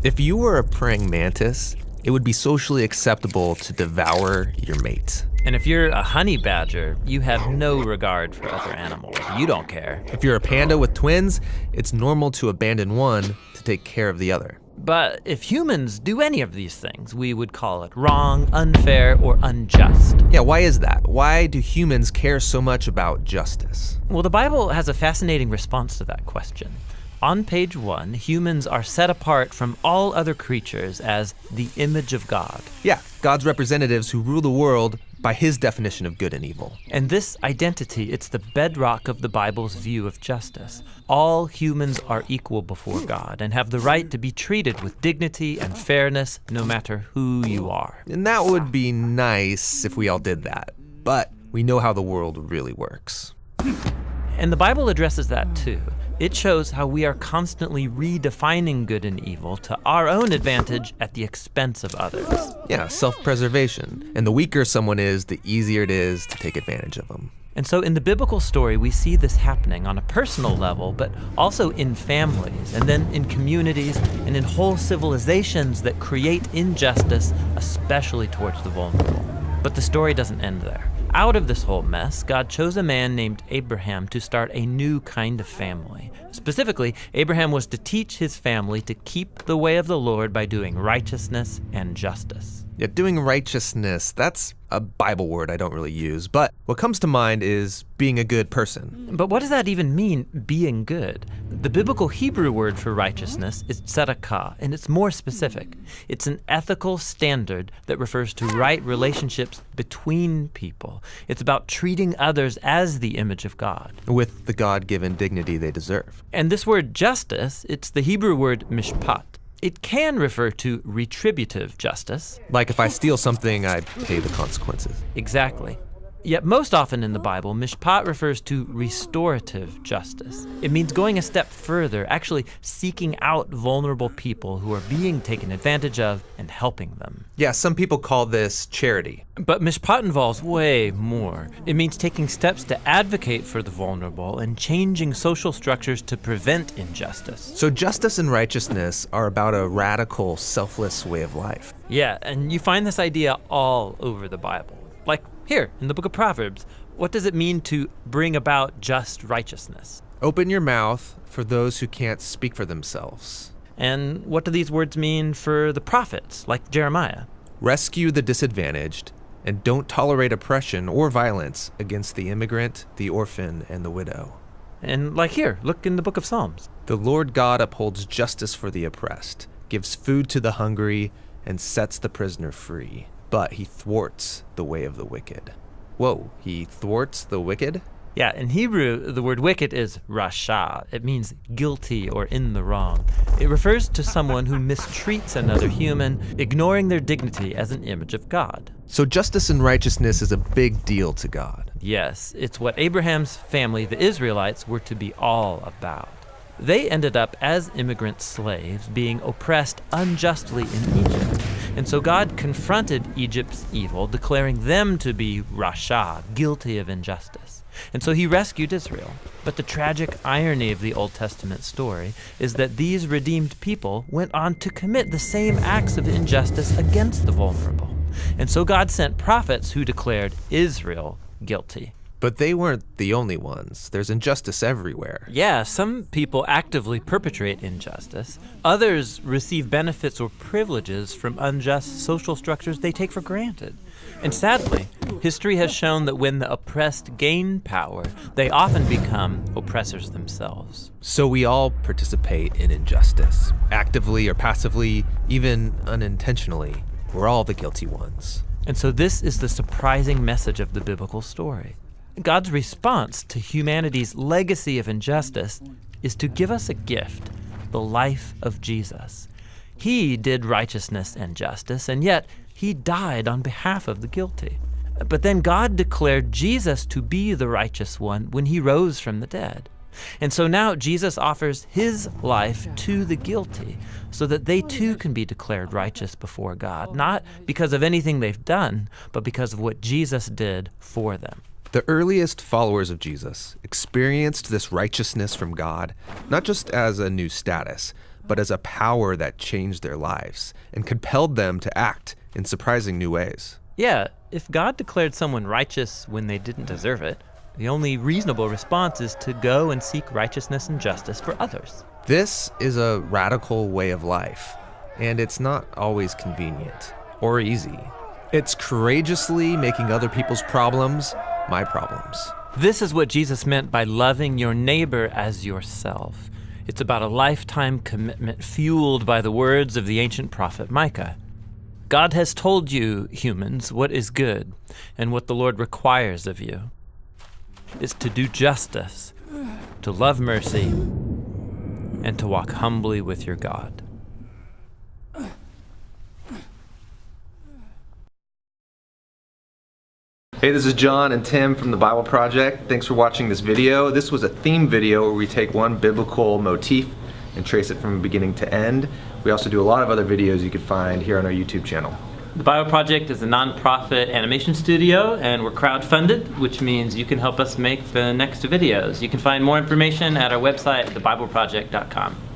If you were a praying mantis, it would be socially acceptable to devour your mate. And if you're a honey badger, you have no regard for other animals. You don't care. If you're a panda with twins, it's normal to abandon one to take care of the other. But if humans do any of these things, we would call it wrong, unfair, or unjust. Yeah, why is that? Why do humans care so much about justice? Well, the Bible has a fascinating response to that question. On page 1, humans are set apart from all other creatures as the image of God. Yeah, God's representatives who rule the world by his definition of good and evil. And this identity, it's the bedrock of the Bible's view of justice. All humans are equal before God and have the right to be treated with dignity and fairness no matter who you are. And that would be nice if we all did that. But we know how the world really works. And the Bible addresses that too. It shows how we are constantly redefining good and evil to our own advantage at the expense of others. Yeah, self-preservation. And the weaker someone is, the easier it is to take advantage of them. And so in the biblical story, we see this happening on a personal level, but also in families, and then in communities, and in whole civilizations that create injustice, especially towards the vulnerable. But the story doesn't end there. Out of this whole mess, God chose a man named Abraham to start a new kind of family. Specifically, Abraham was to teach his family to keep the way of the Lord by doing righteousness and justice. Yeah, doing righteousness, that's a Bible word I don't really use, but what comes to mind is being a good person. But what does that even mean, being good? The biblical Hebrew word for righteousness is tzedakah, and it's more specific. It's an ethical standard that refers to right relationships between people. It's about treating others as the image of God, With the God-given dignity they deserve. And this word justice, it's the Hebrew word mishpat. It can refer to retributive justice. Like if I steal something, I pay the consequences. Exactly. Yet most often in the Bible, mishpat refers to restorative justice. It means going a step further, actually seeking out vulnerable people who are being taken advantage of and helping them. Yeah, some people call this charity. But mishpat involves way more. It means taking steps to advocate for the vulnerable and changing social structures to prevent injustice. So justice and righteousness are about a radical, selfless way of life. Yeah, and you find this idea all over the Bible. Like here, in the book of Proverbs, what does it mean to bring about just righteousness? Open your mouth for those who can't speak for themselves. And what do these words mean for the prophets, like Jeremiah? Rescue the disadvantaged, and don't tolerate oppression or violence against the immigrant, the orphan, and the widow. And like here, look in the book of Psalms. The Lord God upholds justice for the oppressed, gives food to the hungry, and sets the prisoner free. But he thwarts the way of the wicked. Whoa, he thwarts the wicked? Yeah, in Hebrew, the word wicked is rasha. It means guilty or in the wrong. It refers to someone who mistreats another human, ignoring their dignity as an image of God. So justice and righteousness is a big deal to God. Yes, it's what Abraham's family, the Israelites, were to be all about. They ended up as immigrant slaves being oppressed unjustly in Egypt. And so God confronted Egypt's evil, declaring them to be rasha, guilty of injustice. And so he rescued Israel. But the tragic irony of the Old Testament story is that these redeemed people went on to commit the same acts of injustice against the vulnerable. And so God sent prophets who declared Israel guilty. But they weren't the only ones. There's injustice everywhere. Yeah, some people actively perpetrate injustice. Others receive benefits or privileges from unjust social structures they take for granted. And sadly, history has shown that when the oppressed gain power, they often become oppressors themselves. So we all participate in injustice, actively or passively, even unintentionally. We're all the guilty ones. And so this is the surprising message of the biblical story. God's response to humanity's legacy of injustice is to give us a gift, the life of Jesus. He did righteousness and justice, and yet he died on behalf of the guilty. But then God declared Jesus to be the righteous one when he rose from the dead. And so now Jesus offers his life to the guilty so that they too can be declared righteous before God, not because of anything they've done, but because of what Jesus did for them. The earliest followers of Jesus experienced this righteousness from God, not just as a new status, but as a power that changed their lives and compelled them to act in surprising new ways. Yeah, if God declared someone righteous when they didn't deserve it, the only reasonable response is to go and seek righteousness and justice for others. This is a radical way of life, and it's not always convenient or easy. It's courageously making other people's problems my problems. This is what Jesus meant by loving your neighbor as yourself. It's about a lifetime commitment fueled by the words of the ancient prophet Micah. God has told you, humans, what is good, and what the Lord requires of you is to do justice, to love mercy, and to walk humbly with your God. Hey, this is John and Tim from the Bible Project. Thanks for watching this video. This was a theme video where we take one biblical motif and trace it from beginning to end. We also do a lot of other videos you can find here on our YouTube channel. The Bible Project is a nonprofit animation studio, and we're crowdfunded, which means you can help us make the next videos. You can find more information at our website, thebibleproject.com.